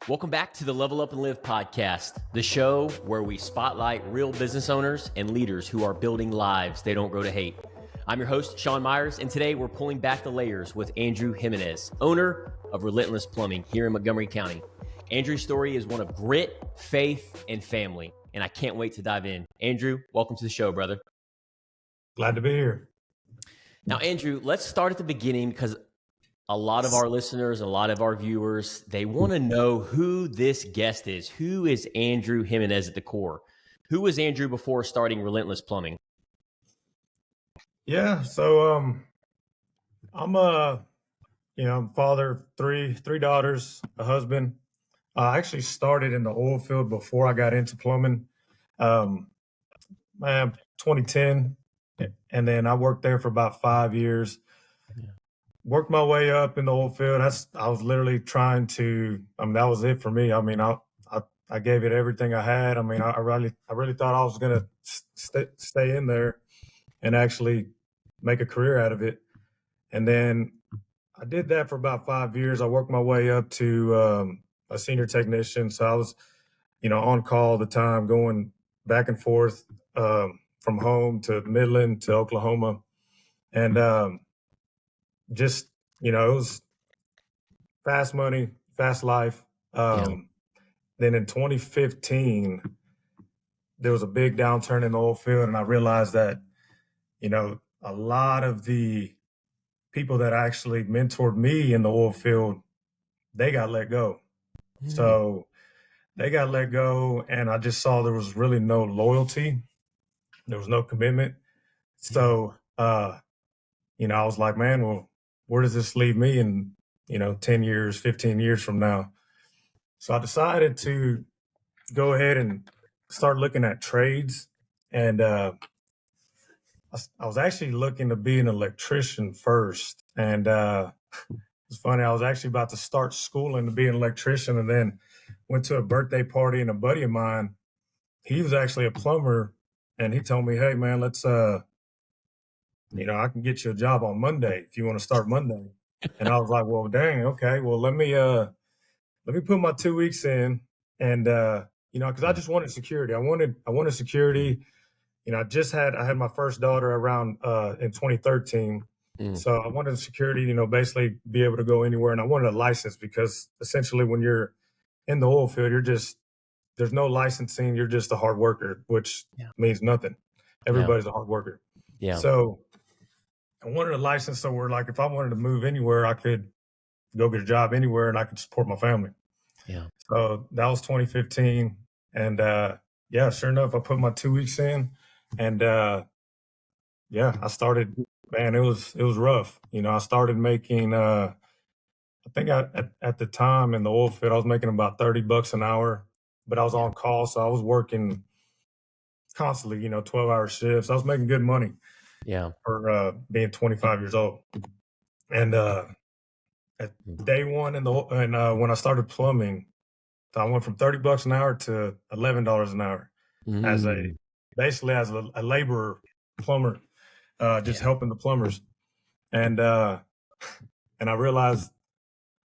Welcome back to the Level Up and Live podcast, the show where we spotlight real business owners and leaders who are building lives they don't grow to hate. I'm your host, Sean Meyers, and today we're pulling back the layers with Andrew Jimenez, owner of Relentless Plumbing here in Montgomery County. Andrew's story is one of grit, faith, and family, and I can't wait to dive in. Andrew, welcome to the show, brother. Glad to be here. Now, Andrew, let's start at the beginning because a lot of our listeners, a lot of our viewers, they want to know who this guest is. Who is Andrew Jimenez at the core? Who was Andrew before starting Relentless Plumbing? Yeah, so I'm father, three daughters, a husband. I actually started in the oil field before I got into plumbing. 2010, and then I worked there for about 5 years. Worked my way up in the oil field. I was literally trying to. That was it for me. I gave it everything I had. I really thought I was gonna stay in there and actually make a career out of it. And then I did that for about 5 years. I worked my way up to a senior technician. So I was, on call all the time, going back and forth from home to Midland to Oklahoma. And it was fast money, fast life. Then in 2015, there was a big downturn in the oil field. And I realized that, a lot of the people that actually mentored me in the oil field, they got let go. So they got let go, and I just saw there was really no loyalty. There was no commitment. So, I was like, man, well, where does this leave me in, 10 years, 15 years from now? So I decided to go ahead and start looking at trades. And I was actually looking to be an electrician first. And it's funny, I was actually about to start schooling to be an electrician, and then went to a birthday party, and a buddy of mine, he was actually a plumber, and he told me, hey man, let's I can get you a job on Monday if you want to start Monday. And I was like, well, dang, okay, well, let me put my 2 weeks in. And because I just wanted security. I wanted security. I had my first daughter around in 2013. So I wanted security, basically be able to go anywhere. And I wanted a license because essentially when you're in the oil field, there's no licensing. You're just a hard worker, which means nothing. Everybody's a hard worker. Yeah. So I wanted a license. So we're like, if I wanted to move anywhere, I could go get a job anywhere and I could support my family. Yeah. So that was 2015. And sure enough, I put my 2 weeks in, and I started. Man, it was rough. I started making. I think at the time in the oil field, I was making about $30 an hour, but I was on call, so I was working constantly. 12-hour shifts. I was making good money. Yeah. For being 25 years old, and at day one when I started plumbing, I went from $30 an hour to $11 an hour as a laborer plumber. Just helping the plumbers. And I realized,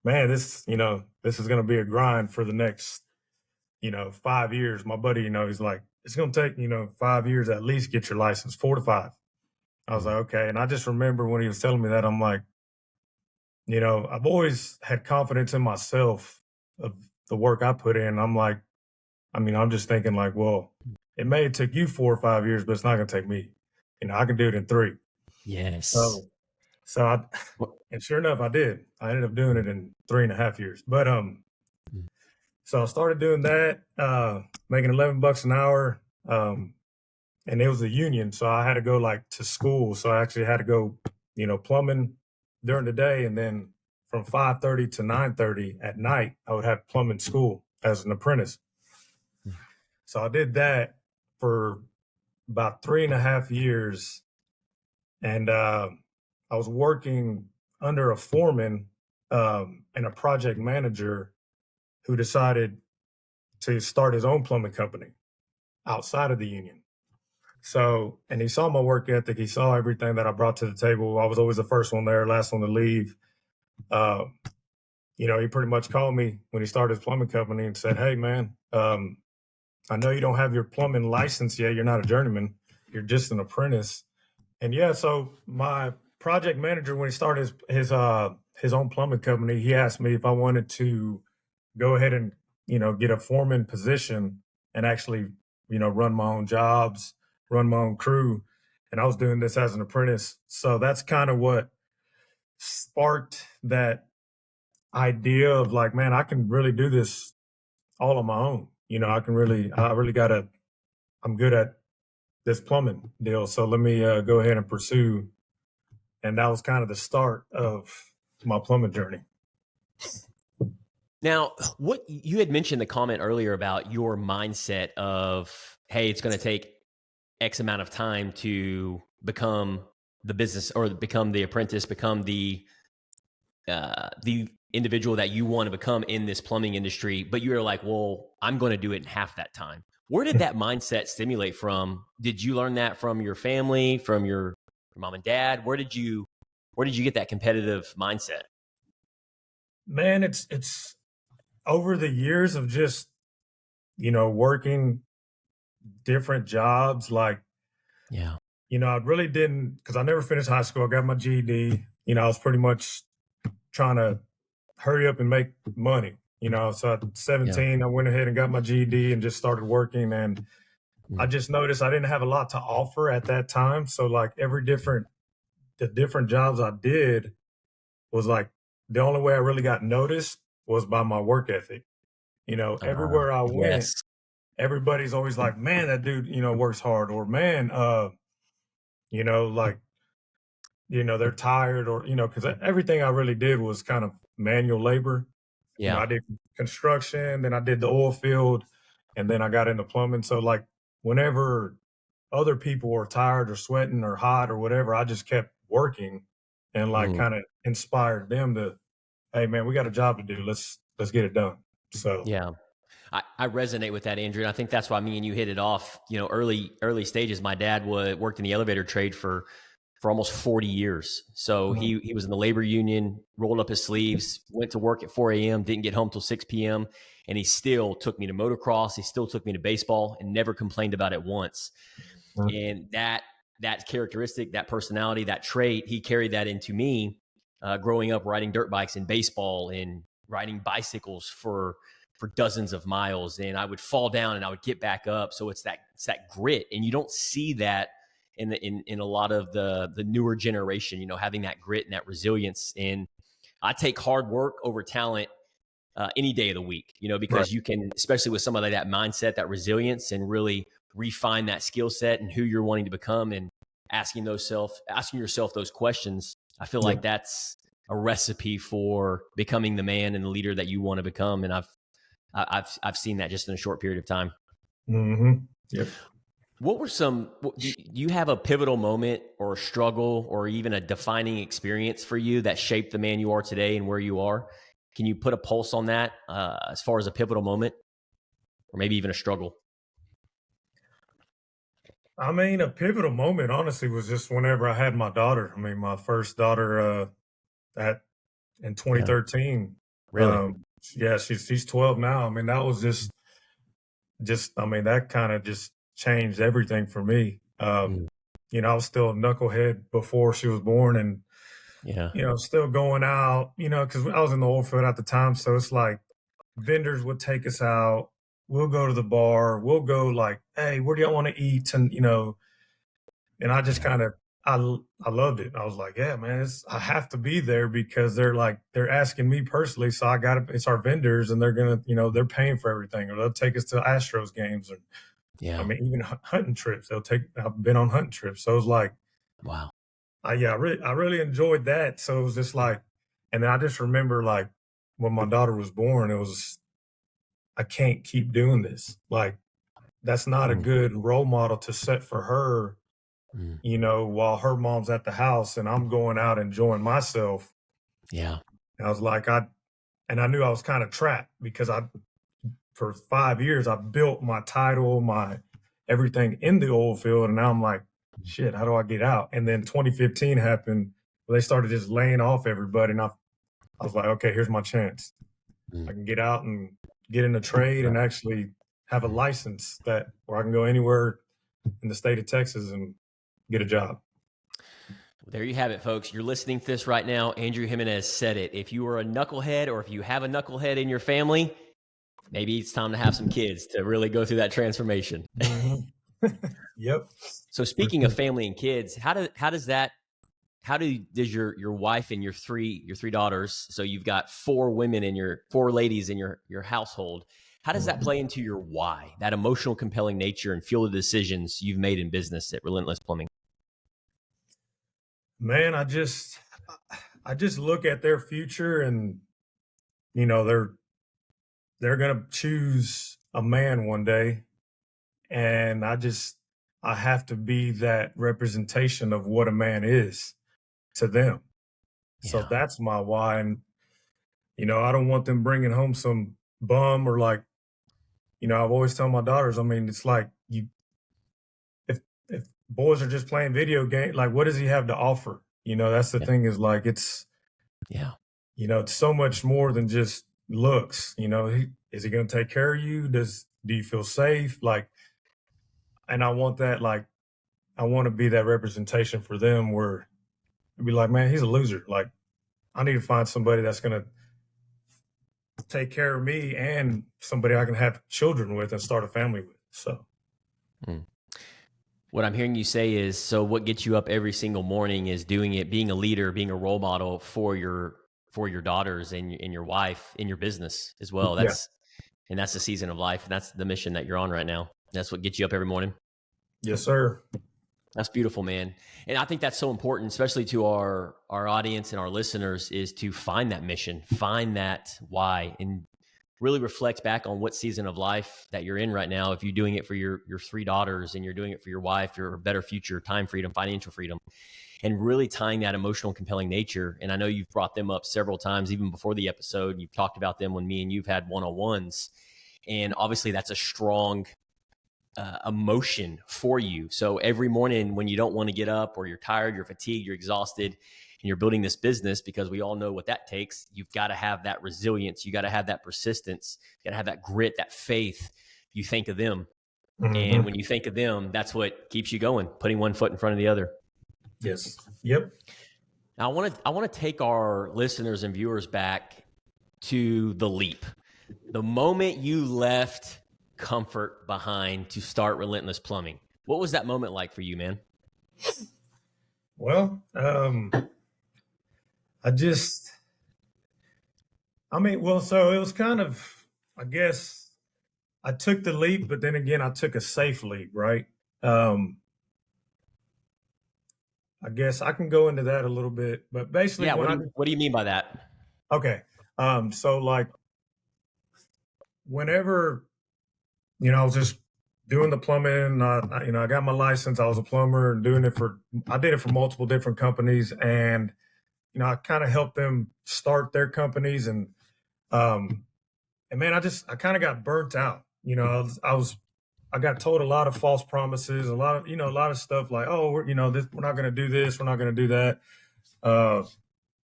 man, this is going to be a grind for the next, 5 years. My buddy, he's like, it's going to take, 5 years at least get your license, 4 to 5. I was like, okay. And I just remember when he was telling me that, I'm like, I've always had confidence in myself of the work I put in. I'm like, I'm just thinking like, well, it may have took you 4 or 5 years, but it's not going to take me. I can do it in 3. Yes. And sure enough, I did. I ended up doing it in 3.5 years. But so I started doing that, making $11 an hour, and it was a union, so I had to go to school. So I actually had to go, plumbing during the day, and then from 5:30 to 9:30 at night, I would have plumbing school as an apprentice. So I did that for about 3.5 years, and I was working under a foreman and a project manager who decided to start his own plumbing company outside of the union. So, and he saw my work ethic. He saw everything that I brought to the table. I was always the first one there, last one to leave. he pretty much called me when he started his plumbing company and said, "Hey, man, I know you don't have your plumbing license yet. You're not a journeyman. You're just an apprentice." And yeah, so my project manager, when he started his own plumbing company, he asked me if I wanted to go ahead and get a foreman position and actually run my own jobs, run my own crew. And I was doing this as an apprentice, so that's kind of what sparked that idea of like, man, I can really do this all on my own. I'm good at this plumbing deal. So let me go ahead and pursue. And that was kind of the start of my plumbing journey. Now, what you had mentioned the comment earlier about your mindset of, hey, it's going to take X amount of time to become the business or become the apprentice, become the individual that you want to become in this plumbing industry. But you're like, well, I'm going to do it in half that time. Where did that mindset stimulate from? Did you learn that from your family, from your mom and dad? Where did you get that competitive mindset? Man, it's over the years of just, working different jobs. Like, Yeah. I really didn't, because I never finished high school. I got my GED. I was pretty much trying to hurry up and make money. So at 17, I went ahead and got my GED and just started working. And I just noticed I didn't have a lot to offer at that time. So like the different jobs I did was like the only way I really got noticed was by my work ethic. Everywhere I went, Yes. everybody's always like, man, that dude, works hard, or man, like, they're tired, or, because everything I really did was kind of manual labor. Yeah. I did construction, then I did the oil field, and then I got into plumbing. So like whenever other people were tired or sweating or hot or whatever, I just kept working and like kind of inspired them to, hey man, we got a job to do. Let's get it done. So Yeah. I resonate with that, Andrew. And I think that's why me and you hit it off, early stages. My dad worked in the elevator trade for almost 40 years. So he was in the labor union, rolled up his sleeves, went to work at 4 a.m., didn't get home till 6 p.m. And he still took me to motocross. He still took me to baseball and never complained about it once. And that characteristic, that personality, that trait, he carried that into me growing up, riding dirt bikes and baseball and riding bicycles for dozens of miles. And I would fall down and I would get back up. So it's that grit. And you don't see that in a lot of the newer generation, having that grit and that resilience. And I take hard work over talent any day of the week, because you can, especially with some of that mindset, that resilience, and really refine that skill set and who you're wanting to become, and asking yourself those questions. I feel like that's a recipe for becoming the man and the leader that you want to become. And I've seen that just in a short period of time. Mm-hmm. Yep. What were do you have a pivotal moment or a struggle or even a defining experience for you that shaped the man you are today and where you are? Can you put a pulse on that as far as a pivotal moment or maybe even a struggle? I mean, a pivotal moment, honestly, was just whenever I had my daughter. I mean, my first daughter in 2013. Really? Yeah, she's 12 now. I mean, that was I mean, that kind of just changed everything for me. I was still a knucklehead before she was born, and still going out, because I was in the oil field at the time. So it's like vendors would take us out. We'll go to the bar. We'll go like, hey, where do y'all want to eat? And, and I just kind of, I loved it. I was like, yeah, man, I have to be there because they're asking me personally. So it's our vendors, and they're going to, they're paying for everything, or they'll take us to Astros games. Or, I mean, even hunting trips, I've been on hunting trips. So it was like, Wow. I really enjoyed that. So it was just like, and then I just remember like when my daughter was born, it was, I can't keep doing this. Like, that's not a good role model to set for her, while her mom's at the house and I'm going out enjoying myself. Yeah. And I was like, I knew I was kind of trapped because for 5 years, I built my title, my everything in the oil field. And now I'm like, shit, how do I get out? And then 2015 happened. They started just laying off everybody. And I I was like, okay, here's my chance. I can get out and get in a trade and actually have a license where I can go anywhere in the state of Texas and get a job. There you have it, folks. You're listening to this right now. Andrew Jimenez said it. If you are a knucklehead, or if you have a knucklehead in your family, maybe it's time to have some kids to really go through that transformation. Yep. So speaking of family and kids, how does your wife and your three daughters, so you've got four ladies in your household, how does that play into your why, that emotional compelling nature and fuel the decisions you've made in business at Relentless Plumbing? Man, I just look at their future, and they're gonna choose a man one day, and I have to be that representation of what a man is to them. So that's my why. And I don't want them bringing home some bum, or like, I've always told my daughters, I mean, it's like, if boys are just playing video games, like, what does he have to offer? That's the thing, is like, it's so much more than just looks. Is he going to take care of you? Do you feel safe? Like, and I want that, like, I want to be that representation for them, where it'd be like, man, he's a loser. Like, I need to find somebody that's going to take care of me, and somebody I can have children with and start a family with. So. What I'm hearing you say is, so what gets you up every single morning is doing it, being a leader, being a role model for your daughters and your wife in your business as well. And that's the season of life. And that's the mission that you're on right now. That's what gets you up every morning. Yes, sir. That's beautiful, man. And I think that's so important, especially to our audience and our listeners, is to find that mission, find that why, and really reflect back on what season of life that you're in right now. If you're doing it for your three daughters, and you're doing it for your wife, your better future, time freedom, financial freedom, and really tying that emotional, compelling nature. And I know you've brought them up several times, even before the episode. You've talked about them when me and you've had one-on-ones. And obviously that's a strong emotion for you. So every morning when you don't want to get up, or you're tired, you're fatigued, you're exhausted, and you're building this business, because we all know what that takes, you've got to have that resilience. You got to have that persistence. You got to have that grit, that faith. You think of them. Mm-hmm. And when you think of them, that's what keeps you going, putting one foot in front of the other. Yes. Yep. Now I want to take our listeners and viewers back to the leap. The moment you left comfort behind to start Relentless Plumbing. What was that moment like for you, man? Well, so it was kind of, I guess, I took the leap, but then again, I took a safe leap, right? I guess I can go into that a little bit, but basically, what do you mean by that? Okay. So like, whenever, I was just doing the plumbing, I got my license, I was a plumber, and I did it for multiple different companies, and, I kind of helped them start their companies, and man, I kind of got burnt out. I got told a lot of false promises, a lot of stuff like, oh, we're not going to do this, we're not going to do that.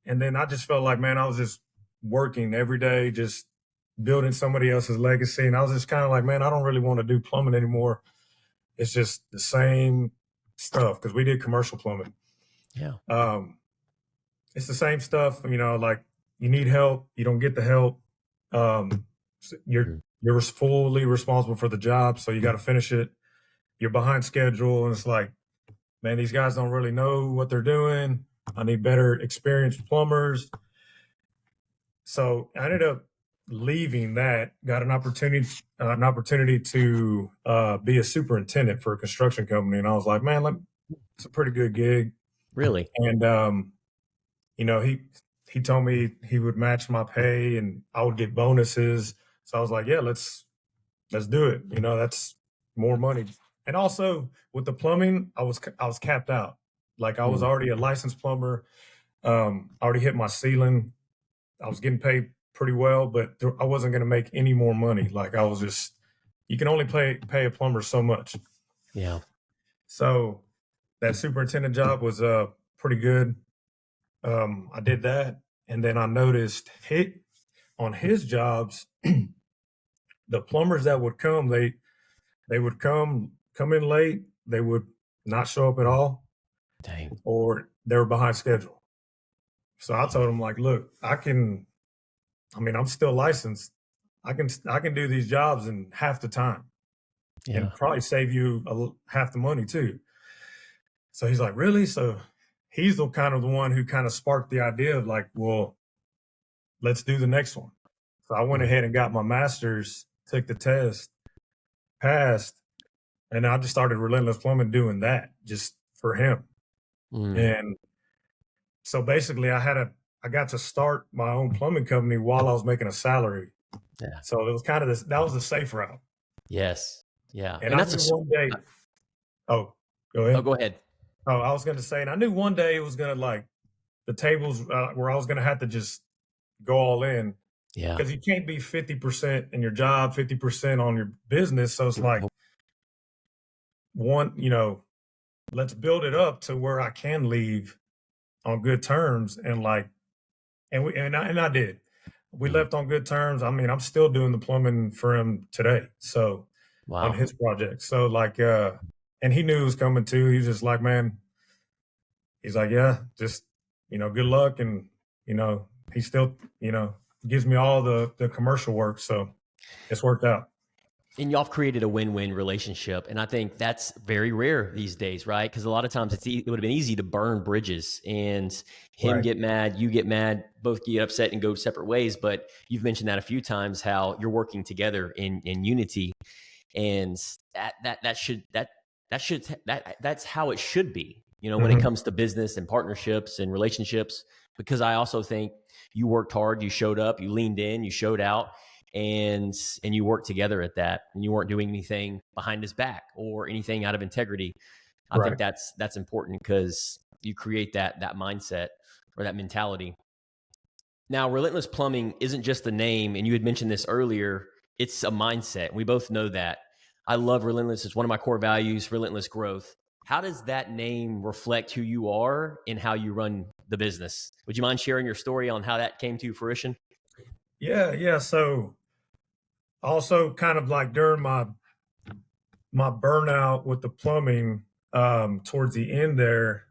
And then I just felt like, man, I was just working every day, just building somebody else's legacy. And I was just kind of like, man, I don't really want to do plumbing anymore. It's just the same stuff, because we did commercial plumbing. Yeah. It's the same stuff, like, you need help, you don't get the help. You're fully responsible for the job, so you got to finish it. You're behind schedule, and it's like, man, these guys don't really know what they're doing. I need better experienced plumbers. So I ended up leaving that, got an opportunity to be a superintendent for a construction company, and I was like, man, it's a pretty good gig. Really? And he told me he would match my pay, and I would get bonuses. So I was like, yeah, let's do it. That's more money. And also with the plumbing, I was capped out. Like, I was already a licensed plumber. I already hit my ceiling. I was getting paid pretty well, but I wasn't going to make any more money. Like, you can only pay a plumber so much. Yeah. So that superintendent job was pretty good. I did that, And then I noticed on his jobs, the plumbers that would come, they would come in late, they would not show up at all, Dang. or they were behind schedule. So I told him, like, look, I'm still licensed. I can do these jobs in half the time Yeah. and probably save you half the money too. So he's like, really? So he's the one who kind of sparked the idea of like, well, let's do the next one. So I went ahead and got my master's, took the test, passed, and I just started Relentless Plumbing doing that just for him. And so basically I got to start my own plumbing company while I was making a salary. Yeah. So it was kind of that was the safe route. Yes. Yeah. And I knew one day, oh, go ahead. Oh, go ahead. Oh, I was going to say, and I knew one day it was going to like the tables where I was going to have to just go all in. Yeah. Because you can't be 50% in your job, 50% on your business. So it's like let's build it up to where I can leave on good terms. And like, and I did. We left on good terms. I mean, I'm still doing the plumbing for him today. So on his project. So like, and he knew it was coming too. He was just like, man, he's like, yeah, just, good luck. And, he still, gives me all the commercial work. So it's worked out. And y'all have created a win-win relationship. And I think that's very rare these days, right? Because a lot of times it would have been easy to burn bridges and him get mad, you get mad, both get upset and go separate ways. But you've mentioned that a few times, how you're working together in unity. And that's how it should be, when it comes to business and partnerships and relationships, because I also think you worked hard, you showed up, you leaned in, you showed out, and you worked together at that, and you weren't doing anything behind his back or anything out of integrity. I think that's important, because you create that mindset or that mentality. Now, Relentless Plumbing isn't just the name, and you had mentioned this earlier, it's a mindset. We both know that. I love Relentless. It's one of my core values, relentless growth. How does that name reflect who you are and how you run the business? Would you mind sharing your story on how that came to fruition? Yeah. So also kind of like during my burnout with the plumbing, towards the end there,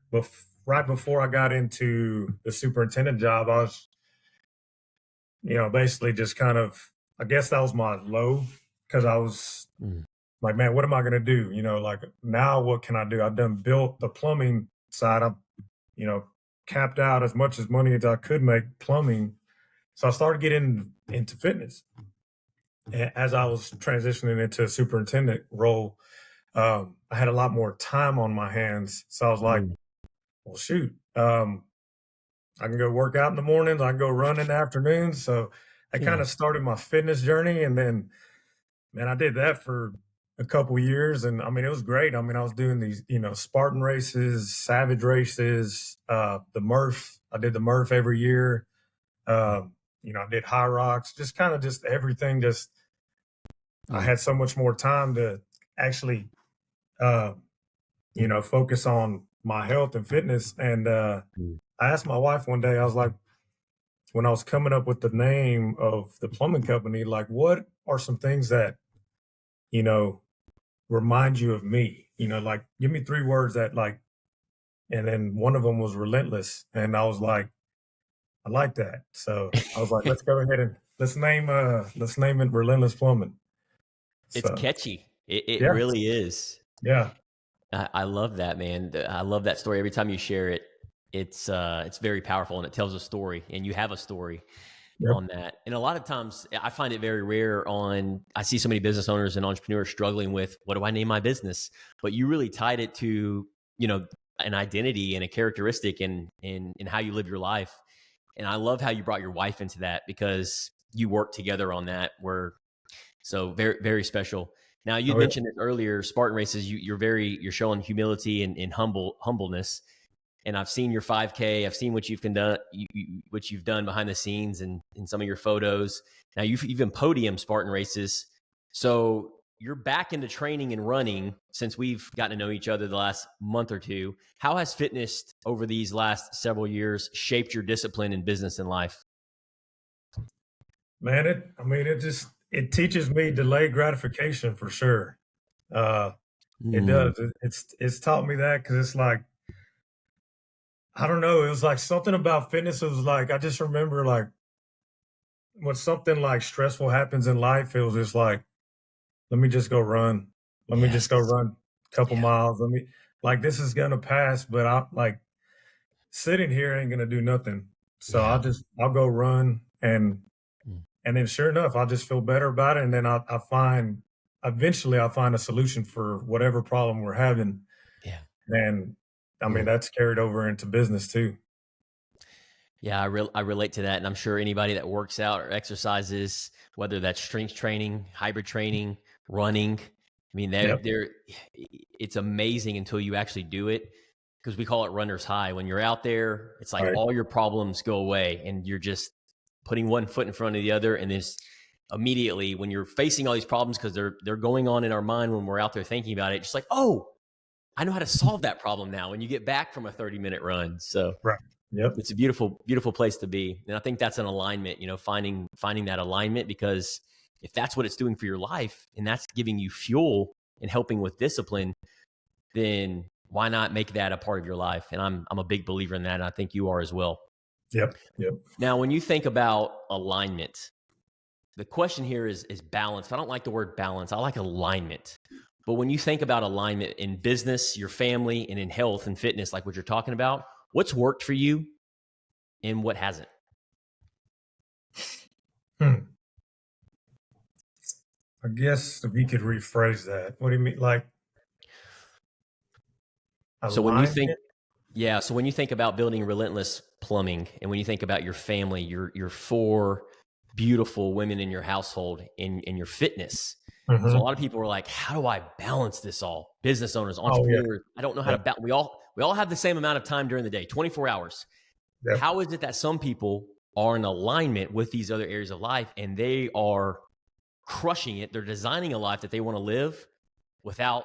right before I got into the superintendent job, I was, basically just kind of, I guess that was my low, because I was like, man, what am I going to do? Like, now what can I do? I've done built the plumbing side. I'm, capped out as much as money as I could make plumbing. So I started getting into fitness. And as I was transitioning into a superintendent role, I had a lot more time on my hands. So I was like, well, shoot, I can go work out in the mornings. I can go run in the afternoons. So I kind of started my fitness journey. And then, man, I did that for a couple years. And I mean, it was great. I mean, I was doing these, Spartan races, Savage races, the Murph. I did the Murph every year. I did High Rocks, just kind of just everything. I had so much more time to actually, focus on my health and fitness. And I asked my wife one day, I was like, when I was coming up with the name of the plumbing company, like, what are some things that, remind you of me? Like, give me 3 words that like, and then one of them was relentless. And I was like, I like that. So I was like, let's go ahead and let's name it Relentless Plumbing. It's catchy. It really is. Yeah. I love that, man. I love that story. Every time you share it, it's very powerful, and it tells a story, and you have a story on that. And a lot of times I find it very rare I see so many business owners and entrepreneurs struggling with, what do I name my business? But you really tied it to, an identity and a characteristic in how you live your life. And I love how you brought your wife into that, because you work together on that. So very, very special. Now, you mentioned it earlier, Spartan races, you're showing humility and humbleness. And I've seen your 5K. I've seen what you've done, what you've done behind the scenes and in some of your photos. Now, you've even podium Spartan races. So you're back into training and running since we've gotten to know each other the last month or two. How has fitness over these last several years shaped your discipline in business and life? Man, it teaches me delayed gratification for sure. It does. It's taught me that because it's like, I don't know, it was like something about fitness. It was like, I just remember like when something like stressful happens in life, it was just like, let me just go run. Let me just go run a couple miles. Like, this is gonna pass, but I like sitting here ain't gonna do nothing. So I'll go run and then sure enough, I'll just feel better about it. And then eventually I'll find a solution for whatever problem we're having. Yeah. And I mean, that's carried over into business too. Yeah, I relate to that. And I'm sure anybody that works out or exercises, whether that's strength training, hybrid training, running, I mean, it's amazing until you actually do it, because we call it runner's high. When you're out there, it's like all your problems go away and you're just putting one foot in front of the other. And then immediately when you're facing all these problems, because they're going on in our mind when we're out there thinking about it, just like, oh, I know how to solve that problem now when you get back from a 30-minute run. So it's a beautiful, beautiful place to be. And I think that's an alignment, finding that alignment, because if that's what it's doing for your life and that's giving you fuel and helping with discipline, then why not make that a part of your life? And I'm a big believer in that. And I think you are as well. Yep. Now, when you think about alignment, the question here is balance. I don't like the word balance. I like alignment. But when you think about alignment in business, your family, and in health and fitness, like what you're talking about, what's worked for you and what hasn't? I guess if you could rephrase that, what do you mean? Like, so when you think about building Relentless Plumbing, and when you think about your family, your 4 beautiful women in your household, and your fitness. So a lot of people are like, how do I balance this all? Business owners, entrepreneurs, I don't know how to balance. We all have the same amount of time during the day, 24 hours. Yep. How is it that some people are in alignment with these other areas of life and they are crushing it? They're designing a life that they want to live without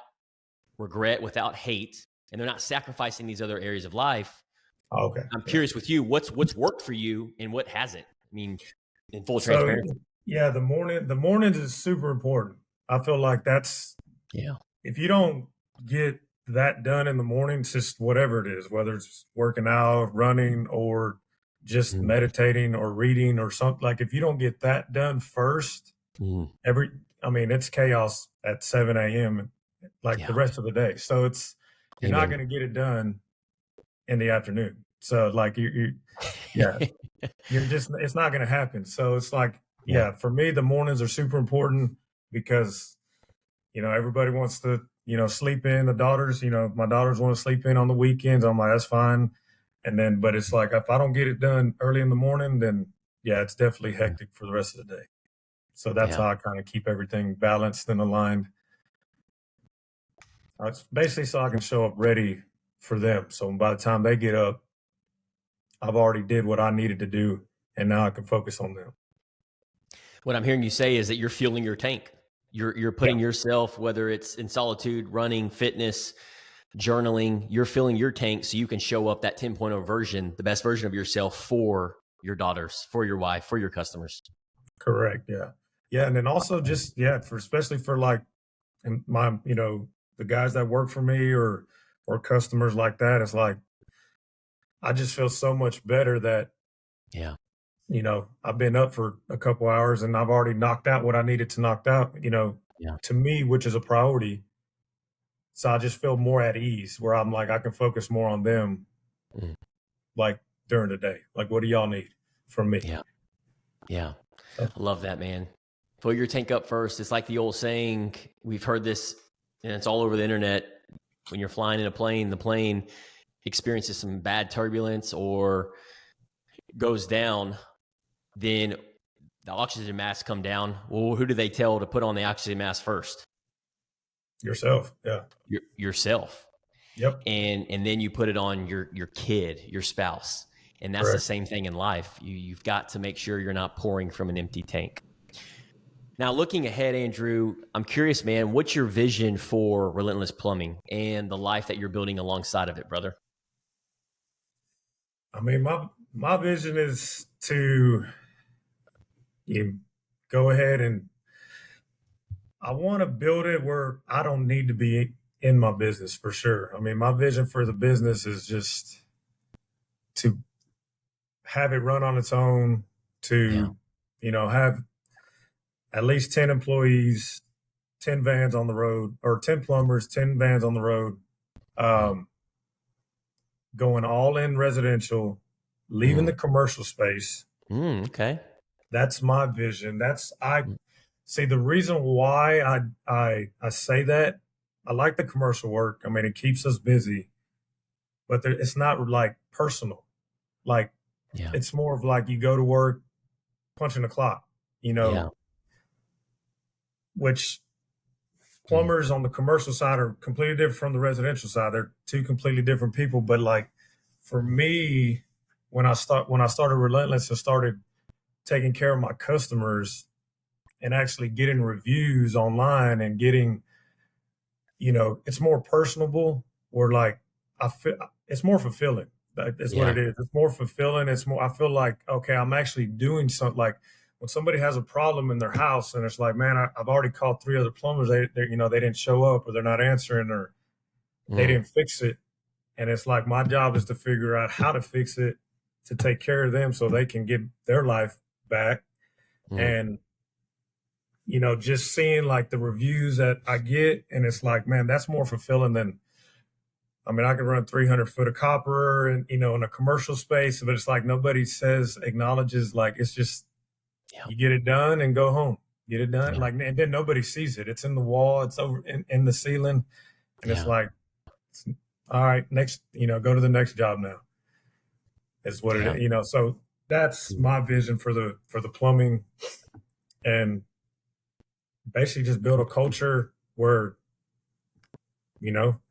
regret, without hate, and they're not sacrificing these other areas of life. Okay. I'm curious with you, what's worked for you and what hasn't? I mean, in full transparency. Yeah, the mornings is super important. I feel like that's, if you don't get that done in the mornings, just whatever it is, whether it's working out, running, or just meditating or reading or something, like if you don't get that done first, it's chaos at 7 a.m. the rest of the day. So you're not going to get it done in the afternoon. So like you're just, it's not going to happen. So it's like, for me, the mornings are super important because, everybody wants to, sleep in. The daughters, my daughters want to sleep in on the weekends. I'm like, that's fine. And then, but it's like, if I don't get it done early in the morning, then it's definitely hectic for the rest of the day. So that's how I kind of keep everything balanced and aligned. It's basically so I can show up ready for them. So by the time they get up, I've already did what I needed to do, and now I can focus on them. What I'm hearing you say is that you're fueling your tank. You're putting yourself, whether it's in solitude, running, fitness, journaling, you're filling your tank so you can show up that 10.0 version, the best version of yourself for your daughters, for your wife, for your customers. Correct. Yeah. Yeah. And then also just, especially for like my, the guys that work for me or customers like that, it's like, I just feel so much better that, I've been up for a couple hours and I've already knocked out what I needed to knock out, to me, which is a priority. So I just feel more at ease where I'm like, I can focus more on them, like during the day. Like, what do y'all need from me? Yeah. I love that, man. Fill your tank up first. It's like the old saying, we've heard this and it's all over the internet. When you're flying in a plane, the plane experiences some bad turbulence or goes down, then the oxygen masks come down. Well, who do they tell to put on the oxygen mask first? Yourself. Yeah. Yourself. Yep. And then you put it on your kid, your spouse. And that's the same thing in life. You've got to make sure you're not pouring from an empty tank. Now, looking ahead, Andrew, I'm curious, man, what's your vision for Relentless Plumbing and the life that you're building alongside of it, brother? I mean, my vision is to go ahead and I want to build it where I don't need to be in my business for sure. I mean, my vision for the business is just to have it run on its own, to, have at least 10 employees, 10 vans on the road, or 10 plumbers, 10 vans on the road, going all in residential, leaving the commercial space. Okay. That's my vision. See, the reason why I say that, I like the commercial work. I mean, it keeps us busy, but it's not like personal. Like, it's more of like you go to work, punching the clock, which plumbers on the commercial side are completely different from the residential side. They're two completely different people. But like for me, when I started Relentless and started taking care of my customers and actually getting reviews online and getting, it's more personable, or like I feel it's more fulfilling. That's what it is. It's more fulfilling. It's more, I feel like, okay, I'm actually doing something. Like when somebody has a problem in their house and it's like, man, I've already called 3 other plumbers. They didn't show up, or they're not answering, or they didn't fix it. And it's like, my job is to figure out how to fix it, to take care of them so they can get their life back. And, just seeing like the reviews that I get, and it's like, man, that's more fulfilling than, I mean, I could run 300 foot of copper and, in a commercial space, but it's like nobody acknowledges, like, it's just, you get it done and go home, get it done. Like, and then nobody sees it. It's in the wall, it's over in the ceiling. And it's like, all right, next, go to the next job now. Is what it is, so that's my vision for the plumbing, and basically just build a culture where,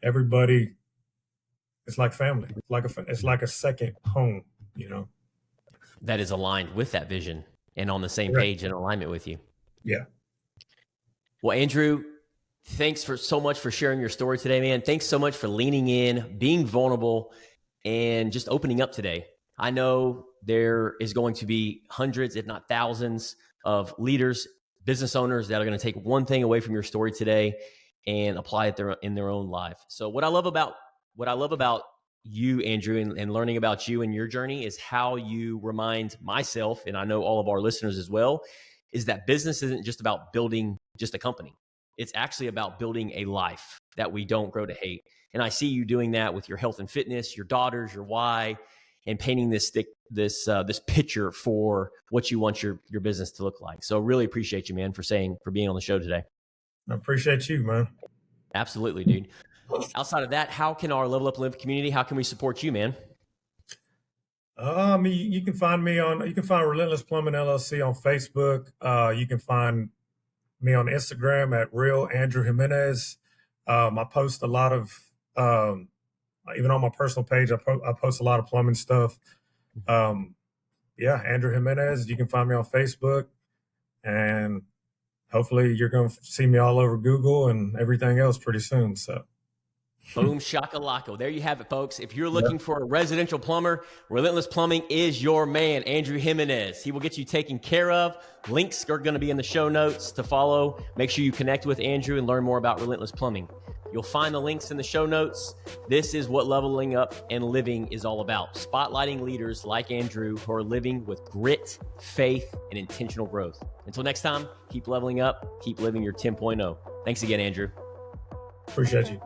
everybody, it's like family. It's like a second home, That is aligned with that vision and on the same page and alignment with you. Yeah. Well, Andrew, thanks so much for sharing your story today, man. Thanks so much for leaning in, being vulnerable, and just opening up today. I know there is going to be hundreds, if not thousands, of leaders, business owners that are going to take one thing away from your story today and apply it in their own life. So what I love about you, Andrew, and learning about you and your journey is how you remind myself, and I know all of our listeners as well, is that business isn't just about building just a company. It's actually about building a life that we don't grow to hate. And I see you doing that with your health and fitness, your daughters, your why, and painting this picture for what you want your business to look like. So really appreciate you, man, for being on the show today. I appreciate you, man. Absolutely, dude. Outside of that, how can our Level Up Live community, how can we support you, man? You can find Relentless Plumbing LLC on Facebook. You can find me on Instagram at Real Andrew Jimenez. I post a lot of, even on my personal page, I post a lot of plumbing stuff. Andrew Jimenez. You can find me on Facebook, and hopefully you're going to see me all over Google and everything else pretty soon. So. Boom shakalaka. There you have it, folks. If you're looking for a residential plumber, Relentless Plumbing is your man, Andrew Jimenez. He will get you taken care of. Links are going to be in the show notes to follow. Make sure you connect with Andrew and learn more about Relentless Plumbing. You'll find the links in the show notes. This is what leveling up and living is all about. Spotlighting leaders like Andrew who are living with grit, faith, and intentional growth. Until next time, keep leveling up, keep living your 10.0. Thanks again, Andrew. Appreciate you.